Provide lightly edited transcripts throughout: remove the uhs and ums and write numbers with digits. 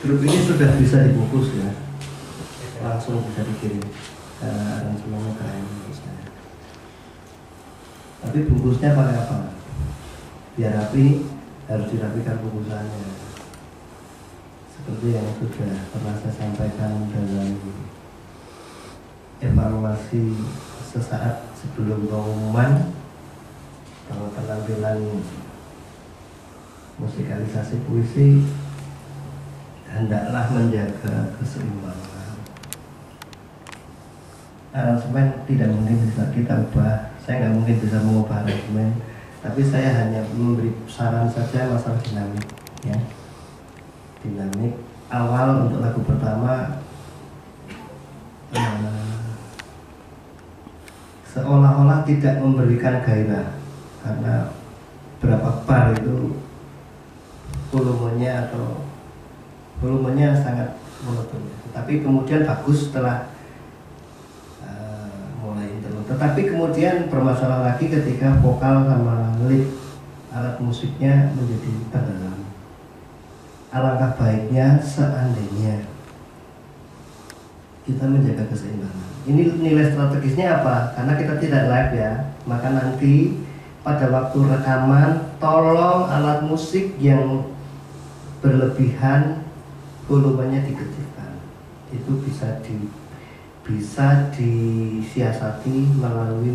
grup ini sudah bisa dibungkus ya, langsung bisa dikirim. Aransemennya keren menurut saya. Tapi bungkusnya pakai apa? Biar rapi, harus dirapikan bungkusannya. Seperti yang sudah pernah saya sampaikan dalam evaluasi sesaat sebelum pengumuman bahwa penampilan musikalisasi puisi hendaklah menjaga keseimbangan. Aransemen tidak mungkin bisa kita ubah, saya nggak mungkin bisa mengubah aransemen, tapi saya hanya memberi saran saja masalah dinamik, ya. Dinamik awal untuk lagu pertama seolah-olah tidak memberikan gairah karena berapa bar itu volumenya sangat monoton. Tapi kemudian bagus setelah mulai interlude. Tetapi kemudian bermasalah lagi ketika vokal sama lick alat musiknya menjadi tenggelam. Alangkah baiknya seandainya kita menjaga keseimbangan. Ini nilai strategisnya apa? Karena kita tidak live ya, maka nanti pada waktu rekaman tolong alat musik yang berlebihan volumenya dikecilkan. Itu bisa disiasati melalui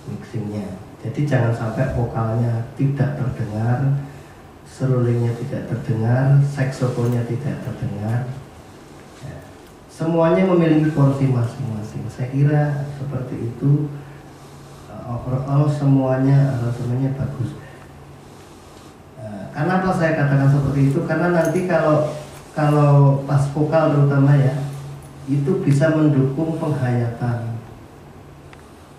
mixingnya. Jadi jangan sampai vokalnya tidak terdengar, serulingnya tidak terdengar, saksofonnya tidak terdengar. Ya. Semuanya memiliki porsi masing-masing. Saya kira seperti itu. Overall semuanya aransemennya bagus. Kenapa saya katakan seperti itu? Karena nanti kalau pas vokal terutama ya, itu bisa mendukung penghayatan.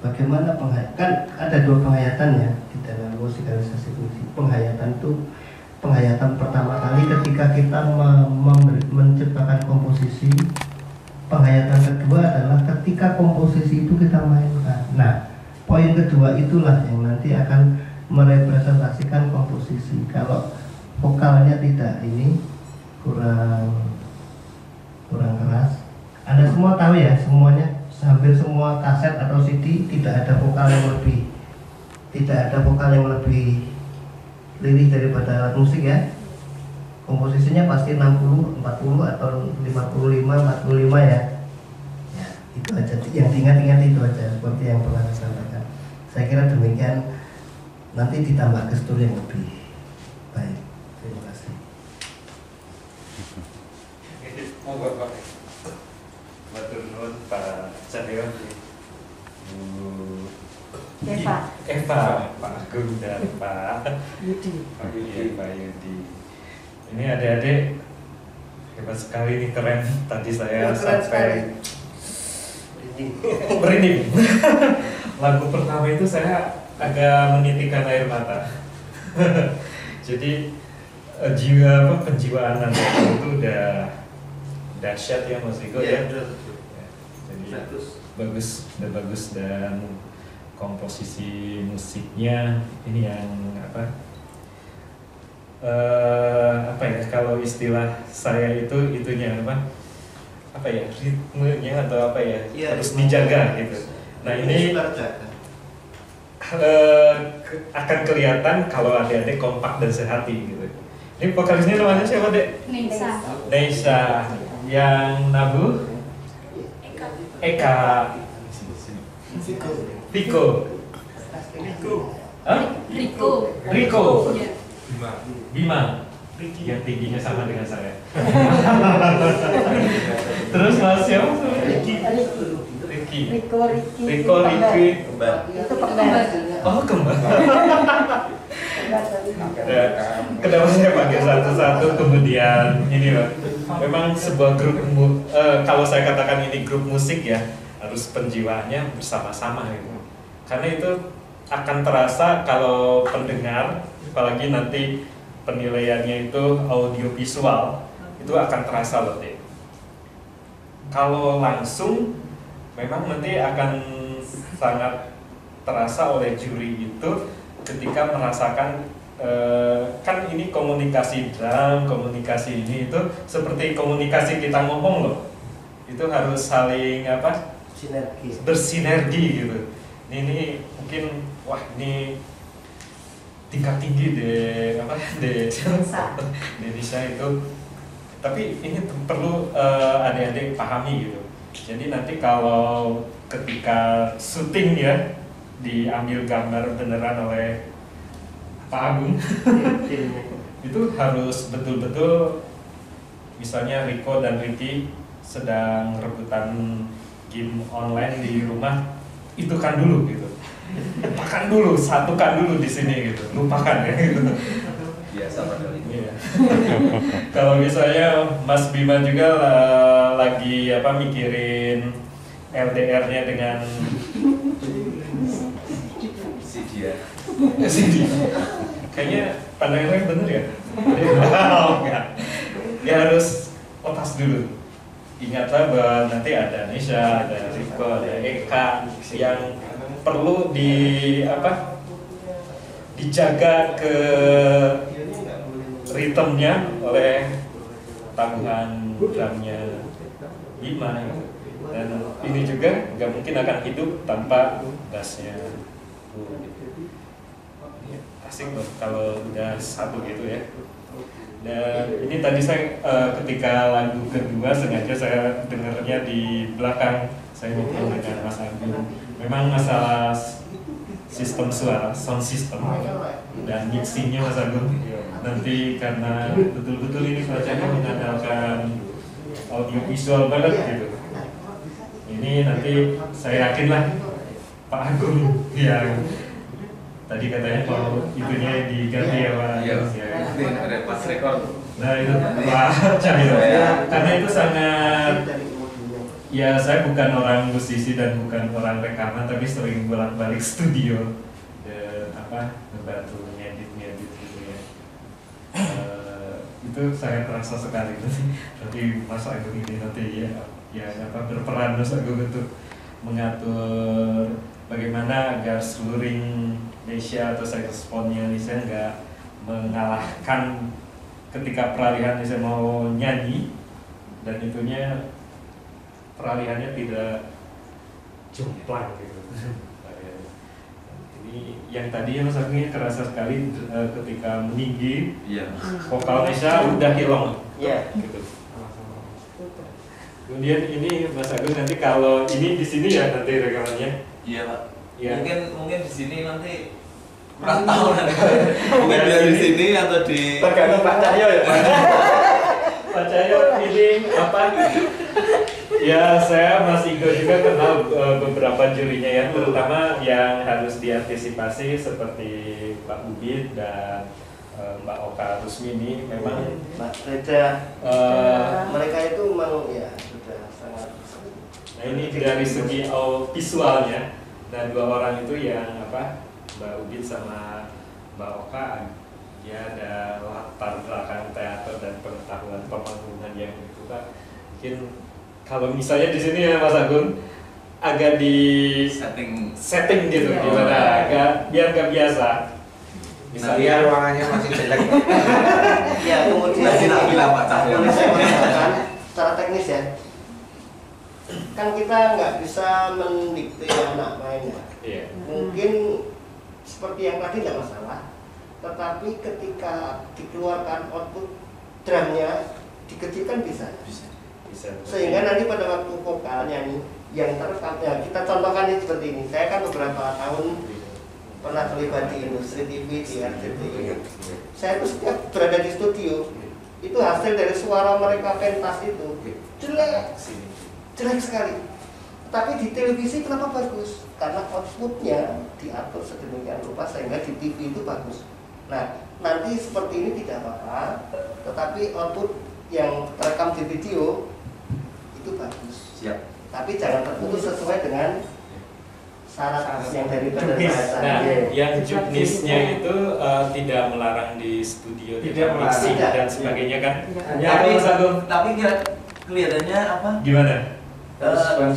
Bagaimana penghayatan? Kan ada dua penghayatan ya di dalam musikalisasi puisi. Penghayatan itu penghayatan pertama kali ketika kita menciptakan komposisi. Penghayatan kedua adalah ketika komposisi itu kita mainkan. Nah, poin kedua itulah yang nanti akan merepresentasikan komposisi. Kalau vokalnya tidak ini kurang keras. Anda semua tahu ya, semuanya hampir semua kaset atau CD tidak ada vokal yang lebih lirih daripada alat musik ya. Komposisinya pasti 60, 40 atau 55, 45 ya. Ya, itu aja. Yang diingat-ingat itu aja seperti yang pernah saya sampaikan. Saya kira demikian. Nanti ditambah gestur yang lebih baik. Terima kasih. Monggo Pak. Matur nuwun Pak Cahyo. Eva, Pak Agung dan Pak Yudi. Pak Yudi. Ini adik-adik hebat sekali nih, keren. Tadi saya sampai merinding. Lagu pertama itu saya agak menitikkan air mata. Jadi penjiwaan Anda itu udah dahsyat ya Mas Riko ya. Jadi bagus dan komposisi musiknya ini yang kalau istilah saya itunya ritmenya atau harus dijaga gitu. Nah ini akan kelihatan kalau adik-adik kompak dan sehati gitu. Ini vokalisnya namanya siapa dek? Neisa. Yang nabu? Eka. Riko. Bima. Yang tingginya sama dengan saya. Terus Mas siapa? Riki. Itu kembar. Oh, kembar. Kenapa saya pakai satu-satu kemudian ini Pak? Memang sebuah grup kalau saya katakan ini grup musik ya, harus penjiwaannya bersama-sama gitu. Karena itu akan terasa kalau pendengar, apalagi nanti penilaiannya itu audiovisual, itu akan terasa loh deh. Kalau langsung memang nanti akan sangat terasa oleh juri itu ketika merasakan kan ini komunikasi drum, komunikasi ini itu seperti komunikasi kita ngomong loh. Itu harus saling apa? Sinergi. Bersinergi gitu. Ini mungkin wah ini tingkat tinggi deh apa deh Indonesia itu. Tapi ini perlu adik-adik pahami gitu. Jadi nanti kalau ketika syuting ya diambil gambar beneran oleh Pak Agung itu harus betul-betul misalnya Riko dan Ricky sedang rebutan game online di rumah, itu kan dulu gitu, lupakan dulu, satukan dulu di sini gitu, lupakan ya gitu. Biasa padahal itu. Iya. Kalau misalnya Mas Bima juga lagi apa mikirin LDR-nya dengan Si dia. kayaknya pandangannya bener ya? Oh, enggak. Dia harus lepas dulu. Ingatlah bahwa nanti ada Nesha, ada Riko, ada Eka yang perlu dijaga ke ritmenya oleh tanggungan drumnya Bima. Dan ini juga nggak mungkin akan hidup tanpa bassnya. Asik loh kalau udah satu gitu ya. Dan ini tadi saya ketika lagu kedua sengaja saya dengarnya di belakang, saya ngobrol dengan Mas Agung. Memang masalah sistem suara, sound system dan mixingnya Mas Agung. Nanti karena betul-betul ini bacanya mengandalkan audio visual banget gitu. Ini nanti saya yakin lah Pak Agung yang tadi katanya kalau itunya diganti ya Pak. Iya, ini ada pas rekor. Nah itu Pak Cahyo. Karena itu sangat, ya saya bukan orang musisi dan bukan orang rekaman, tapi sering bolak-balik studio dan membantu ngedit gitu ya. Itu saya terasa sekali nanti Mas Agung ini nanti berperan Mas Agung untuk mengatur bagaimana agar seluruh Nesha atau saksofonnya Nesha nggak mengalahkan ketika peralihan Nesha mau nyanyi, dan itunya peralihannya tidak jomplang gitu. Ini yang tadinya Mas Agung kerasa sekali ketika meninggi, vokal Nesha udah hilang. Gitu. Kemudian ini Mas Agung nanti kalau ini di sini ya nanti rekamannya. Iya Pak. Ya. Mungkin di sini nanti kurang tahu nanti. Mungkin di sini atau di tergantung Pak Cahyo ya. Pak Cahyo ini apa? Ya saya Mas Igo juga kenal beberapa jurinya ya, terutama yang harus diantisipasi seperti Pak Ubid dan Mbak Oka Rusmini. Memang Mbak Reda, mereka itu memang ya sudah sangat. Nah ini dari segi visualnya, dan dua orang itu yang Mbak Ubid sama Mbak Oka, dia ada latar belakang teater dan pengetahuan pemanggungan yang itu Pak. Mungkin kalau misalnya di sini ya Mas Agung agak di setting gitu, gimana agak biar nggak biasa. misalnya ruangannya masih jelek. Ya kemudian Nanti tak bilang Pak Cahyo. saya mengatakan secara teknis ya, kan kita nggak bisa mendikte anak mainnya. Iya. Mungkin seperti yang tadi nggak masalah, tetapi ketika dikeluarkan output drumnya dikecilkan bisa. Sehingga nanti pada waktu vokal nyanyi yang terekam, ya kita contohkan ini seperti ini. Saya kan beberapa tahun pernah terlibat di industri TV di RCTI. Saya itu setiap berada di studio itu hasil dari suara mereka pentas itu jelek sekali. Tapi di televisi kenapa bagus? Karena outputnya diatur sedemikian rupa sehingga di TV itu bagus. Nah nanti seperti ini tidak apa-apa, tetapi output yang terekam di video itu bagus. Siap. Tapi jangan terputus sesuai dengan syarat yang dari badan bahasa. Nah, yang juknisnya itu tidak melarang di studio, Tidak mixing melarang. dan sebagainya kan? Ya, Mas Agung, tapi kelihatannya apa? gimana?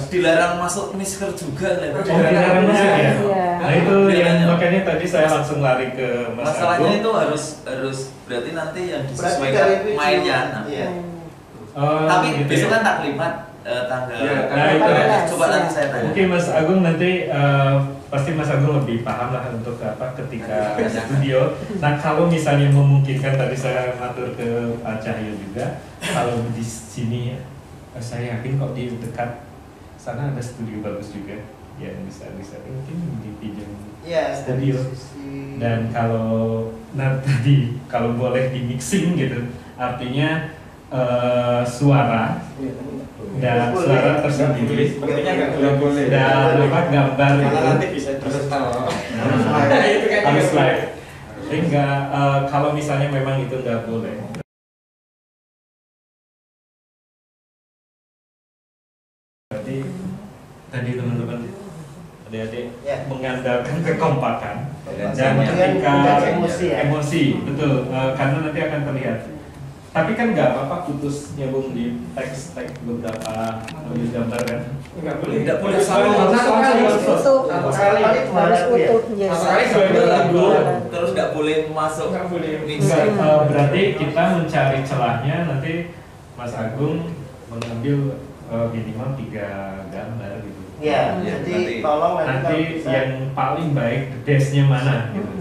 Dilarang masuk misker juga. Dilarang masuk ya? Iya. Nah itu yang makanya tadi saya langsung lari ke Mas Masalahnya Agung. itu harus berarti nanti yang Berarti dari disesuaikan video. mainnya. Iya. Oh, Tapi gitu besok ya. kan taklimat tanggal. Ya, Nah, itu. Coba nanti saya tanya. Mungkin Mas Agung nanti pasti Mas Agung lebih paham lah untuk apa ketika Nanti studio. Nah kalau misalnya memungkinkan tadi saya matur ke Pak Cahyo juga, kalau di sini saya yakin kok di dekat sana ada studio bagus juga yang bisa mungkin dipinjam Iya, studio. dari sisi- Dan kalau nanti kalau boleh di mixing gitu, artinya suara dan Boleh. suara tersendiri Sepertinya nggak boleh. dan apa gambar Karena gitu. nanti bisa disetel. Nah, Itu kan harus juga. live. Sehingga kalau misalnya memang itu nggak boleh, berarti tadi teman-teman adik-adik Ya. mengandalkan kekompakan dan Kemudian ketika emosi ya. emosi, betul, karena nanti akan terlihat. Tapi kan nggak apa-apa putus nyambung di teks beberapa gambar kan. Nggak boleh. Tidak boleh Satu sama. kali. Utuh. Satu kali. Harus utuh. Yes. Satu kali dua lagu. Terus nggak boleh masuk. Nggak boleh. Enggak, berarti kita mencari celahnya nanti Mas Agung mengambil minimal 3 gambar gitu. Ya, Ya, jadi nanti- tolong Nanti kalau bisa. yang paling baik the best-nya mana gitu.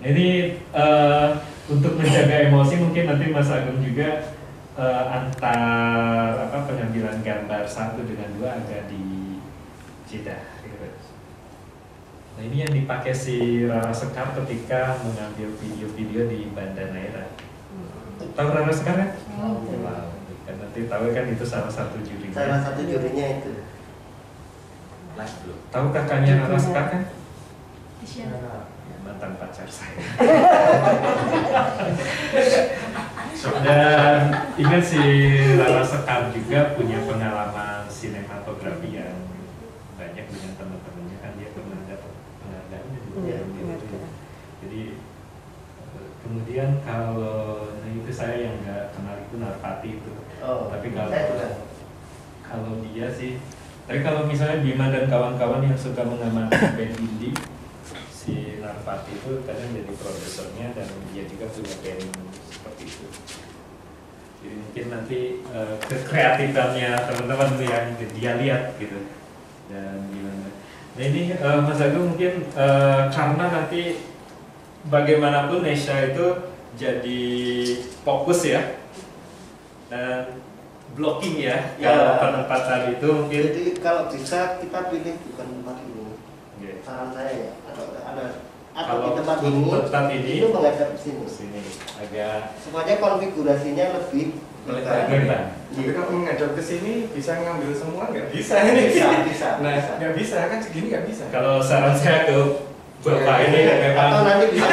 Ini untuk menjaga emosi mungkin nanti Mas Agung juga antar apa pengambilan gambar 1 dengan 2 agak dijeda gitu. Nah ini yang dipakai si Rara Sekar ketika mengambil video-video di Banda Neira. Tahu Rara Sekar kan? Wow. Kan nanti tahu kan itu salah satu jurinya. Salah satu jurinya itu. Live belum. Tahu kakaknya Rara Sekar kan? Iya. Mantan pacar saya. Dan ingat si Rara Sekar juga punya pengalaman sinematografi yang banyak dengan teman-temannya, kan dia pernah dapat penghargaan juga. Iya, Gitu. Jadi kemudian kalau nah itu saya yang nggak kenal itu Narpati itu. Oh, Tapi saya juga. kalau dia sih, tapi kalau misalnya Bima dan kawan-kawan yang suka mengamati band indie, si Narpati itu kadang jadi produsernya dan dia juga punya band seperti itu. Jadi mungkin nanti kekreatifannya teman-teman yang dia lihat gitu dan gimana. Nah ini Mas Agung mungkin karena nanti bagaimanapun Nesha itu jadi fokus ya dan blocking ya, Ya. kalau penempatan itu mungkin. Jadi kalau bisa kita pilih bukan tempat ini. Oke. Saran saya ya, atau Kalau di tempat ini ini itu menghadap ke sini. sini agak Supaya konfigurasinya lebih Melebar. lebar. Tapi kalau menghadap ke sini bisa ngambil semua nggak bisa Bisa, ini. bisa. Nah, bisa. nggak bisa kan segini nggak bisa. Kalau saran saya ke Bapak ini Atau memang nanti bisa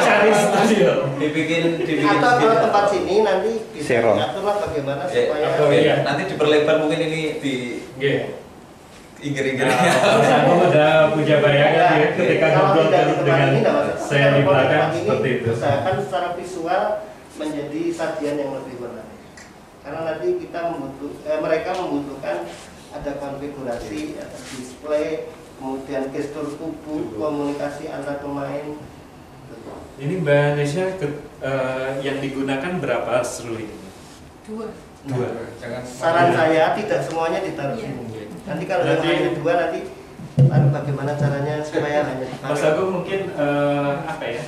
cari studio. Dibikin atau kalau tempat sini nanti bisa Zero. diaturlah bagaimana Eh, supaya Oh, iya. Nanti diperlebar mungkin ini di Oke. inggir-inggirnya. Nah, Mas Agung udah punya bayangan ya ketika kalau ngobrol tidak di tempat dengan ini, nggak masalah. saya di Kalau belakang tempat ini, seperti itu. usahakan secara visual menjadi sajian yang lebih menarik. Karena nanti kita mereka membutuhkan ada konfigurasi, ada display, kemudian gestur tubuh, komunikasi antar pemain. Ini Mbak Nesya yang digunakan berapa seruling? 2. Dua. Jangan Saran saya tidak semuanya ditaruh Iya. sini. Nanti kalau yang Nanti- hanya 2 nanti lalu bagaimana caranya supaya hanya Mas Agung mungkin apa ya?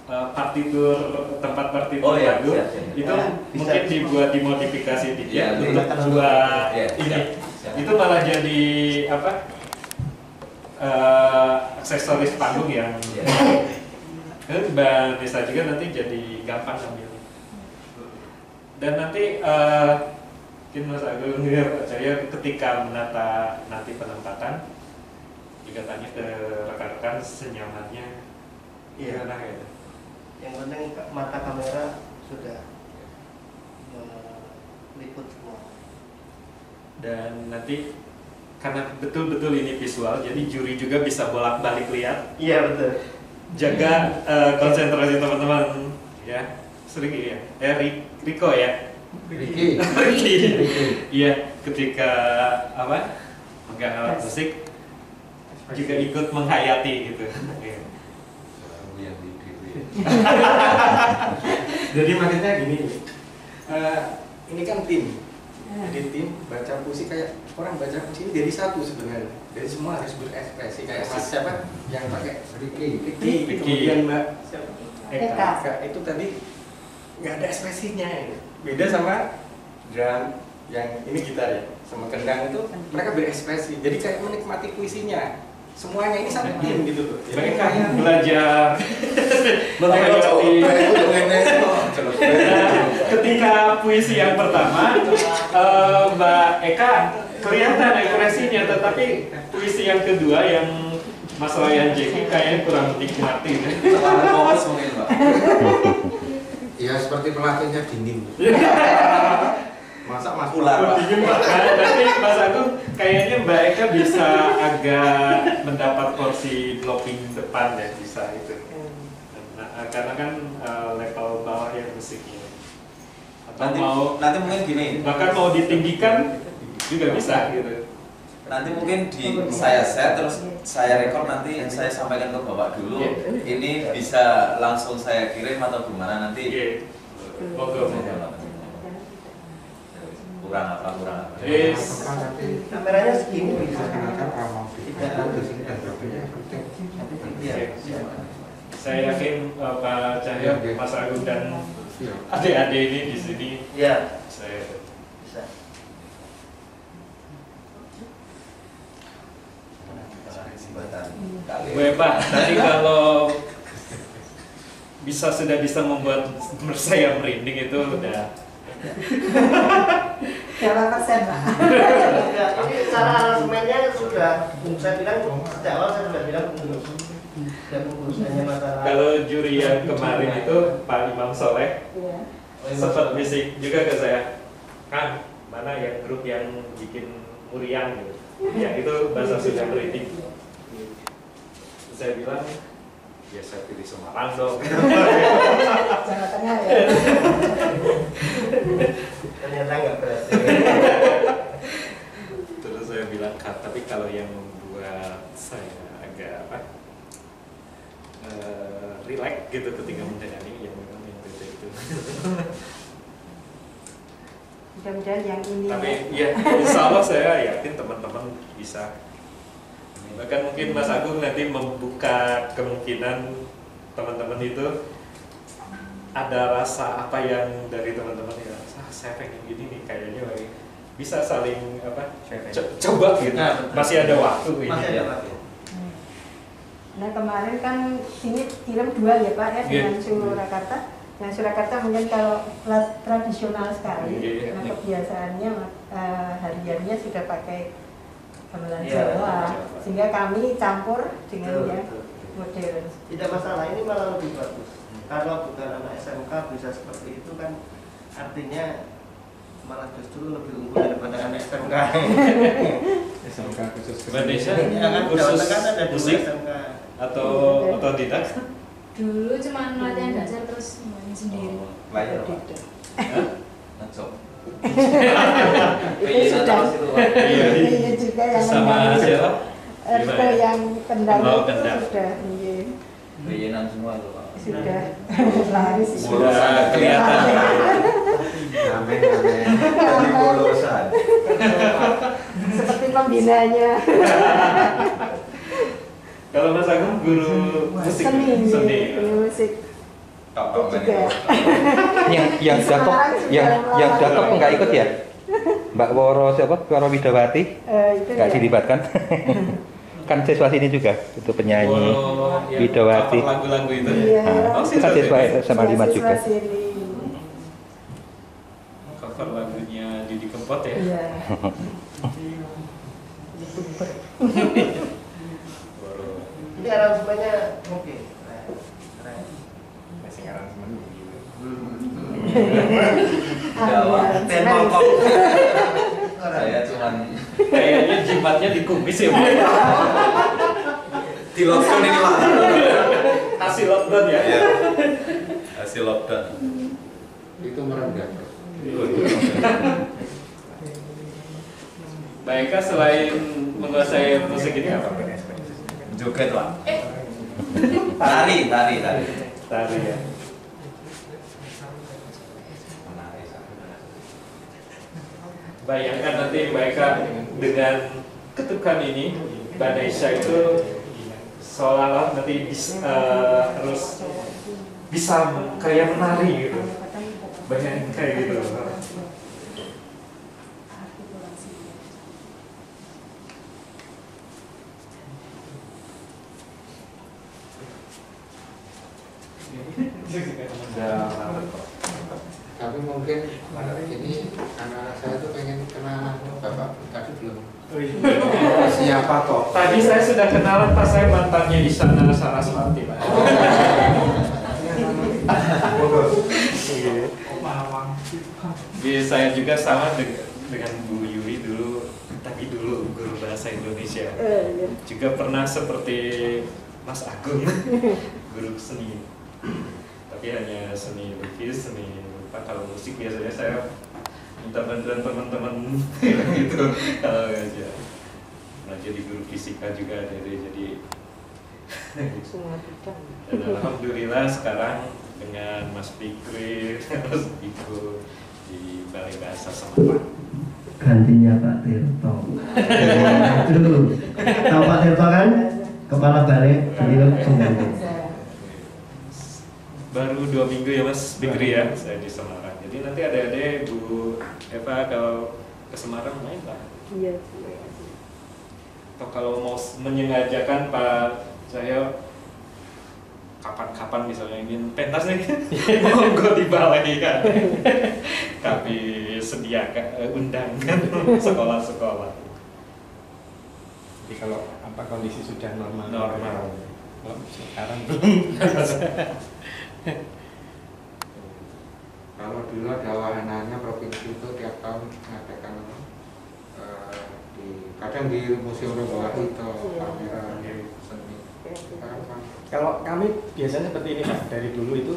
Partitur tempat partitur Oh, iya, lagu siap, siap. itu Nah, bisa. mungkin dibuat dimodifikasi dikit Iya, untuk iya. dua Iya, ini. siap, siap. Itu malah jadi apa? Aksesoris panggung yang Iya. Mbak Nisa juga nanti jadi gampang ambil. Dan nanti mungkin Mas Agung ya Pak Cahyo ketika menata nanti penempatan juga tanya ke rekan-rekan senyamannya Iya. gimana gitu. Yang penting mata kamera sudah meliput semua. Dan nanti karena betul-betul ini visual, jadi juri juga bisa bolak-balik lihat, Iya betul. jaga konsentrasi teman-teman ya. Sering ya, Riko ya. Ricky. Ricky. Iya, ketika apa? Megang alat musik juga ikut menghayati gitu. Iya. nunggu yang di DW. Jadi maksudnya gini, ini kan tim. Jadi tim baca puisi kayak orang baca puisi ini dari satu sebenarnya. Dari semua harus berekspresi kayak Mas siapa yang pakai Ricky, kemudian Mbak siapa? Eka. Itu tadi nggak ada ekspresinya. Beda sama drum yang ini gitar ya, sama kendang itu mereka berekspresi. Jadi kayak menikmati puisinya. Semuanya ini satu tim gitu loh. Jadi Mereka kayak belajar menghayati. Ketika puisi yang pertama, Mbak Eka kelihatan ekspresinya, tetapi puisi yang kedua yang masalah yang Jeki kayaknya kurang dinikmati. Terlalu fokus mungkin, Mbak. Ya seperti pelatihnya dinding. masa Mas Ular, Pak. Tapi Mas Agung kayaknya Mbak Eka bisa agak mendapat porsi blocking depan ya, bisa itu. Nah, karena kan level bawah yang musiknya. Atau Nanti mungkin gini. bahkan mau ditinggikan juga bisa gitu. Nanti mungkin saya set terus saya rekor, nanti saya sampaikan ke Bapak dulu. Yeah. Ini bisa langsung saya kirim atau gimana nanti? Iya. Moga. Kurang apa? Yes. Kameranya segini bisa. Gunakan amal tidak di sini dan berikutnya penting. Iya. Saya yakin Pak Cahyo, Mas Agung dan adik-adik ini di sini. Iya. Saya Bisa. Bu Pak, tadi kalau sudah bisa membuat saya merinding itu udah. Berapa persen, Pak? Ya, ini secara aransemennya sudah saya bilang sejak awal saya sudah bilang untuk dan urusannya masalah. Kalau juri yang kemarin itu Pak Imam Soleh Iya. sempat bisik juga ke saya, kan mana yang grup yang bikin muriang gitu. Ya itu bahasa sudah merinding. Saya bilang, ya saya pilih Semarang dong. Jawa Tengah ya. Ternyata nggak berhasil. Terus saya bilang, tapi kalau yang membuat saya agak relax gitu ketika menyanyi, yang memang yang beda itu. Mudah-mudahan yang ini. Tapi ya, insya Allah saya yakin teman-teman bisa. Bahkan mungkin Mas Agung nanti membuka kemungkinan teman-teman itu ada rasa apa yang dari teman-teman ya, saya pengen gini nih kayaknya bisa saling coba gitu. Masih ada waktu ini. Masih ada waktu. Nah kemarin kan sini kirim 2 ya Pak ya dengan Surakarta. Nah Surakarta mungkin kalau tradisional sekali, nah kebiasaannya hariannya sudah pakai gamelan Jawa, sehingga kami campur dengan yang modern. Tidak masalah, ini malah lebih bagus. Kalau bukan anak SMK bisa seperti itu kan artinya malah justru lebih unggul daripada anak SMK. SMK khusus Indonesia Ya kan Jawa Tengah ada 2 musik SMK. atau otodidak? Dulu cuma latihan dasar terus main sendiri. Lain apa? Hah? Ngecok. Itu sudah. Iya. Ini juga yang Sama siapa? Itu yang kendang Oh, itu kendang. sudah. Iya. Bayanan semua itu, Pak. Sudah laris. Sudah kelihatan. Amin. Jadi bolosan. Seperti pembinanya. Kalau Mas Agung guru musik, Seni musik. Kapal Juga. yang Dakop nggak ikut ya? Mbak Woro siapa? Woro Widawati Itu nggak ya. dilibatkan? Kan siswa sini juga itu penyanyi yang Widawati. cover lagu-lagu itu. Iya. Oh, Kan siswa SMA 5 juga. Siswa sini. Cover lagunya Didi Kempot ya. Iya. Ini aransemennya oke. Keren. masih aransemen gitu. Jawa. Aransemen. Saya cuman Kayaknya jimatnya di kumis ya, Bu. di lockdown ini, Pak. Hasil lockdown ya. Iya. Hasil lockdown. Itu merendah. Mbak Eka selain menguasai musik ini apa? Joget, Pak. Tari ya. Bayangkan nanti mereka dengan ketukan ini, Mbak Naisha itu seolah-olah nanti harus bisa kayak menari gitu. Bayangin kayak gitu. Tapi mungkin ini anak-anak saya tuh pengen kenalan bapak tadi belum. Siapa kok? Tadi saya sudah kenalan pas saya mantannya di sana Saraswati, Pak. Jadi saya juga sama dengan Bu Yuri dulu, tapi dulu guru bahasa Indonesia. Juga pernah seperti Mas Agung, guru seni. Tapi hanya seni lukis, seni lupa. Kalau musik biasanya saya minta bantuan teman-teman gitu. Kalau aja, nah, jadi guru fisika juga ada jadi. Dan alhamdulillah sekarang dengan Mas Fikri, Mas Biko di Balai Bahasa Semarang. Gantinya Pak Tirto. Dulu, tahu Pak Tirto kan? Kepala Balai beliau sendiri. Baru 2 minggu ya Mas Fikri ya, saya di Semarang. Jadi nanti adik-adik Bu Eva kalau ke Semarang main lah. Iya. Atau kalau mau menyengajakan Pak saya kapan-kapan misalnya ingin pentas nih, monggo di balai kan. Kami sediakan undangan sekolah-sekolah. Jadi kalau kondisi sudah normal. Kalau sekarang belum. Kalau dulu ada wahananya provinsi itu tiap tahun mengadakan kadang di Museum Rebah itu pameran seni. Kalau kami biasanya seperti ini Pak, dari dulu itu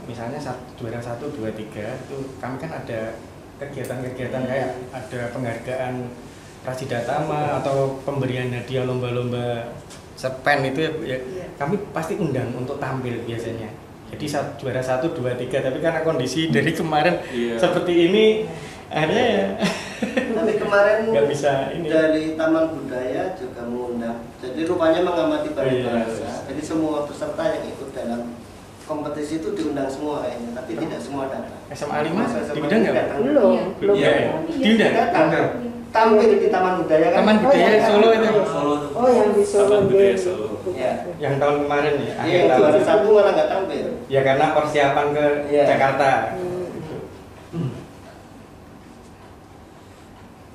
misalnya juara 1, 2, 3 itu kami kan ada kegiatan-kegiatan kayak ada penghargaan Prasidatama atau pemberian hadiah lomba-lomba cerpen itu ya, kami pasti undang untuk tampil biasanya. Jadi juara 1, 2, 3, tapi karena kondisi dari kemarin seperti ini akhirnya ya. Tapi kemarin nggak bisa ini. Dari Taman Budaya juga mengundang. Jadi rupanya mengamati Balai Bahasa. Jadi semua peserta yang ikut dalam kompetisi itu diundang semua kayaknya, tapi tidak semua datang. SMA 5 diundang nggak? Belum. Iya. Diundang. Tampil di Taman Budaya kan? Taman Budaya Solo itu. Oh, yang di Solo. Taman Budaya Solo. Ya. Yang tahun kemarin ya. Iya, yang juara 1 malah nggak tampil. Ya karena persiapan ke Jakarta.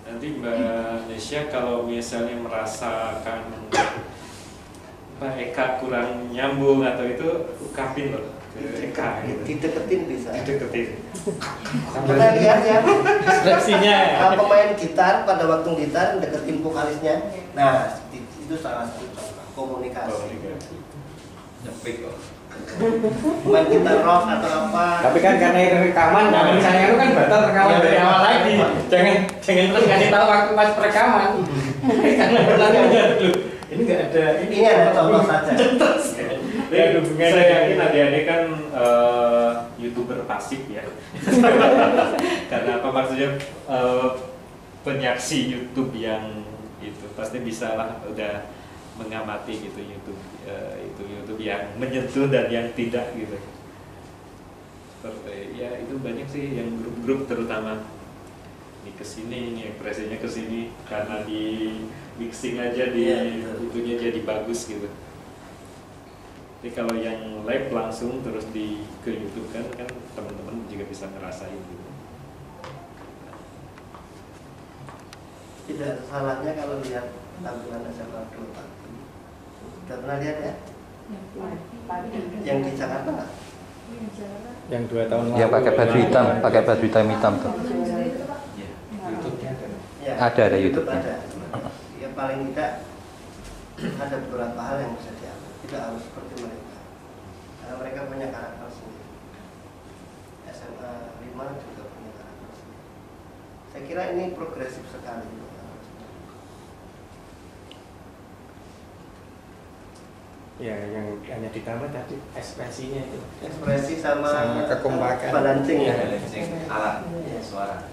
Nanti Mbak Nesya kalau misalnya merasakan Pak Eka kurang nyambung atau itu ungkapin loh ke Eka gitu. Dideketin bisa. Dideketin. Kita lihat ya. Ekspresinya. Pemain gitar pada waktu gitar deketin vokalisnya. Nah, itu salah satu contoh komunikasi. Nyepik kok. Main gitar rock atau apa. Tapi kan karena itu rekaman, nah misalnya itu kan batal rekaman dari awal lagi. Jangan terus ngasih tahu waktu pas perekaman. Karena pertanyaannya dulu. Ini nggak ada. Ini ada contoh saja. Saya yakin adik-adik kan YouTuber pasif ya. Karena apa maksudnya penyaksi YouTube yang itu pasti bisa lah udah mengamati gitu YouTube YouTube yang menyentuh dan yang tidak gitu. Seperti ya itu banyak sih yang grup-grup terutama ini kesini, ini ekspresinya kesini karena di mixing aja di itunya jadi bagus gitu. Tapi kalau yang live langsung terus ke YouTube kan teman-teman juga bisa ngerasain gitu. Tidak salahnya kalau lihat tampilan SMA 24. Sudah pernah lihat ya? Yang di Jakarta? Yang 2 tahun lalu. Ya pakai baju hitam tuh. Ya, Ada YouTube-nya. ada. Ya paling tidak ada beberapa hal yang bisa diambil. Tidak harus seperti mereka. Karena mereka punya karakter sendiri. SMA 5 juga punya karakter sendiri. Saya kira ini progresif sekali. Ya, yang hanya ditambah tadi ekspresinya itu. Ekspresi sama kekompakan. balancing ya. Alat suara.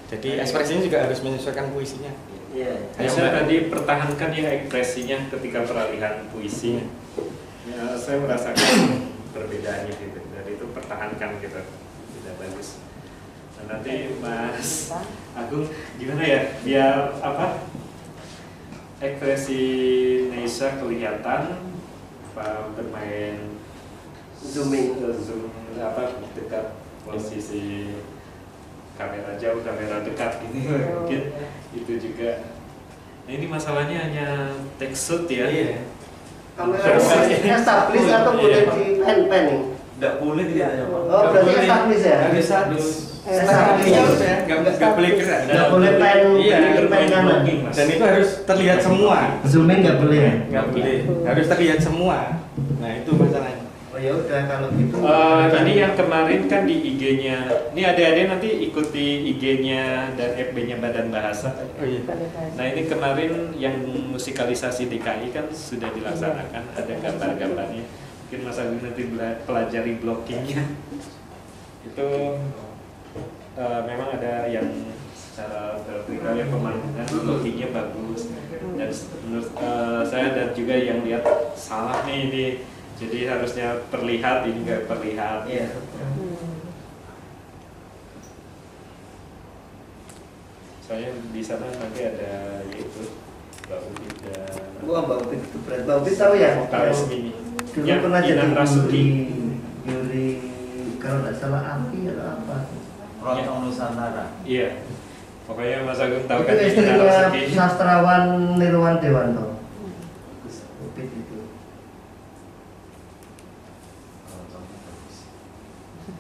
Jadi ekspresinya juga harus menyesuaikan puisinya. Iya. Saya tadi pertahankan ya ekspresinya ketika peralihan puisi. Ya, saya merasakan perbedaannya gitu. Dari itu pertahankan gitu. Tidak bagus. Nah, nanti Mas Agung gimana ya? Biar apa? Ekspresi Neisa kelihatan bermain zoom apa dekat posisi kamera jauh, kamera dekat gini mungkin itu juga. Nah ini masalahnya hanya take shoot ya. Iya. Kamera establis atau boleh di pen-pen? Nggak boleh tidak ya Pak. Oh berarti establis ya? Establis. Nggak boleh gerak. Nggak boleh pen kanan. Dan itu harus terlihat semua. Zooming nggak boleh. Nggak boleh. Harus terlihat semua. Nah itu masalahnya. Oh ya udah kalau gitu. Ini yang kemarin kan di IG-nya. Ini adik-adik nanti ikuti IG-nya dan FB-nya Badan Bahasa. Oh iya. Nah ini kemarin yang musikalisasi DKI kan sudah dilaksanakan, ada gambar-gambarnya. Mungkin Mas Agung nanti pelajari blockingnya. Itu memang ada yang secara vertikal ya pemandangan blockingnya bagus. Dan menurut saya dan juga yang lihat salah nih ini. Jadi harusnya terlihat, ini nggak terlihat. Iya. Soalnya di sana nanti ada yaitu Mbak Ubi dan Wah Mbak Ubi itu berat. Mbak Ubi tahu ya? vokalis mini. Dulu Yang pernah jadi Inang Rasuki. Yuri kalau nggak salah Api atau apa? Rontong Nusantara. Iya. Pokoknya Mas Agung tahu Itu kan Inang istrinya Rasuki. sastrawan Nirwan Dewanto. Upit itu.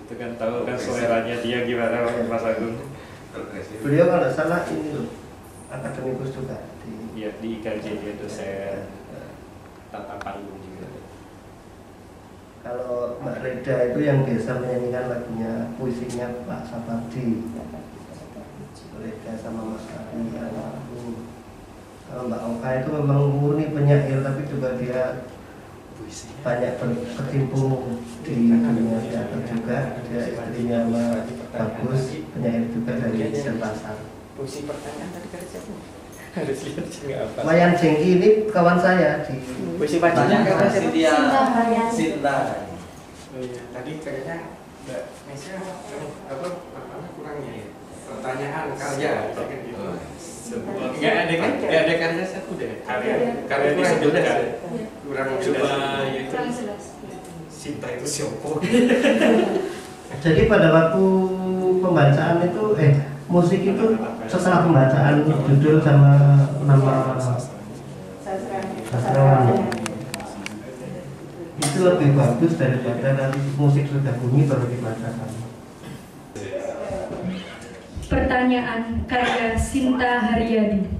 Itu kan tahu kan seleranya dia gimana Mas Agung. Beliau kalau nggak salah ini loh akademikus juga di Iya di IKJ dia dosen tata panggung juga. Kalau Mbak Reda itu yang biasa menyanyikan lagunya puisinya Pak Sapardi. Reda sama Mas Ali almarhum. Kalau Mbak Oka itu memang murni penyair tapi juga dia banyak berkecimpung di dunia teater juga. Dia istrinya Mas Bagus, penyair juga dari Denpasar. Puisi pertanyaan tadi kan siapa? Harus lihat nggak apa. Wayan Jengki ini kawan saya di Puisi pacarnya kan siapa? Sinta. Oh iya, tadi kayaknya Mbak Nesya apa kurangnya ya? Pertanyaan karya, gitu. Nggak ada kan? Nggak ada karya saya udah. Karya disebutkan. Kurang Coba jelas. itu Kurang jelas. Sinta itu siapa? Jadi pada waktu pembacaan itu musik itu setelah pembacaan judul sama nama sastrawan itu lebih bagus daripada nanti musik sudah bunyi baru dibacakan. Pertanyaan karya Sinta Haryadi.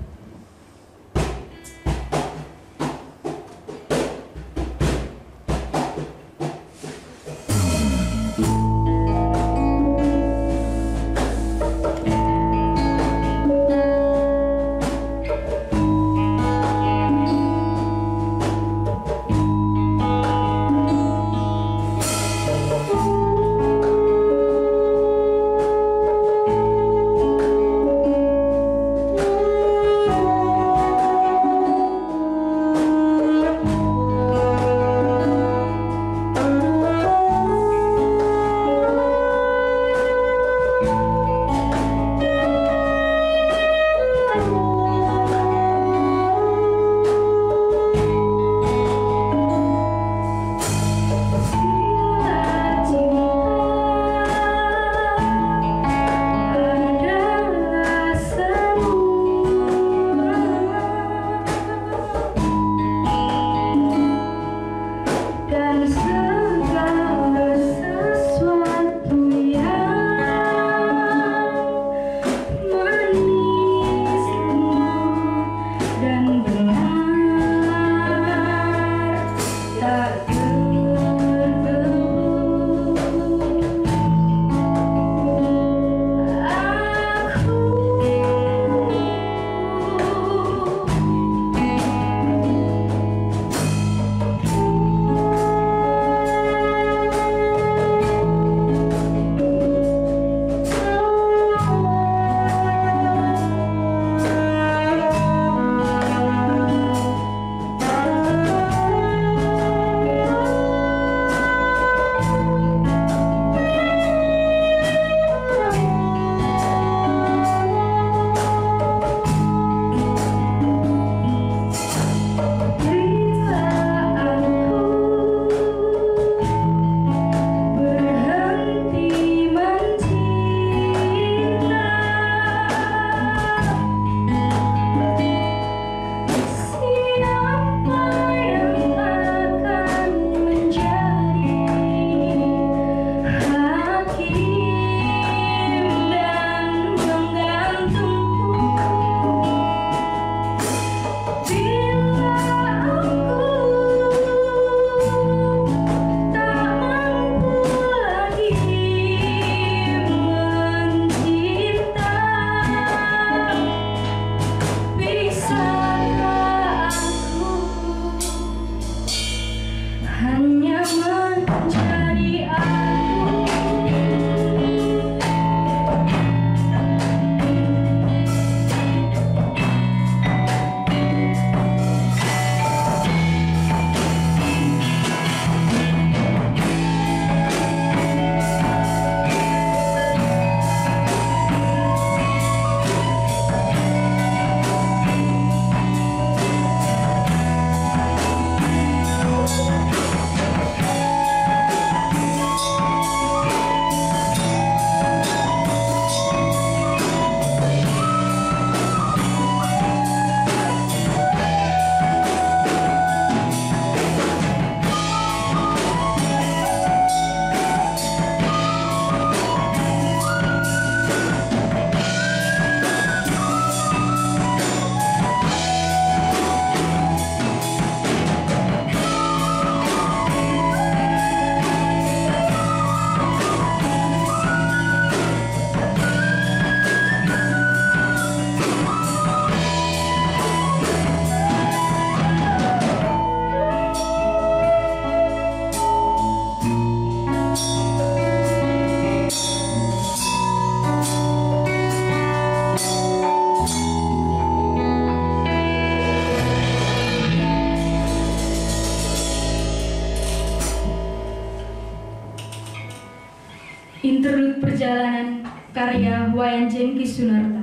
hanya menjadi aku. Interlude perjalanan karya Wayan Jengki Sunarto.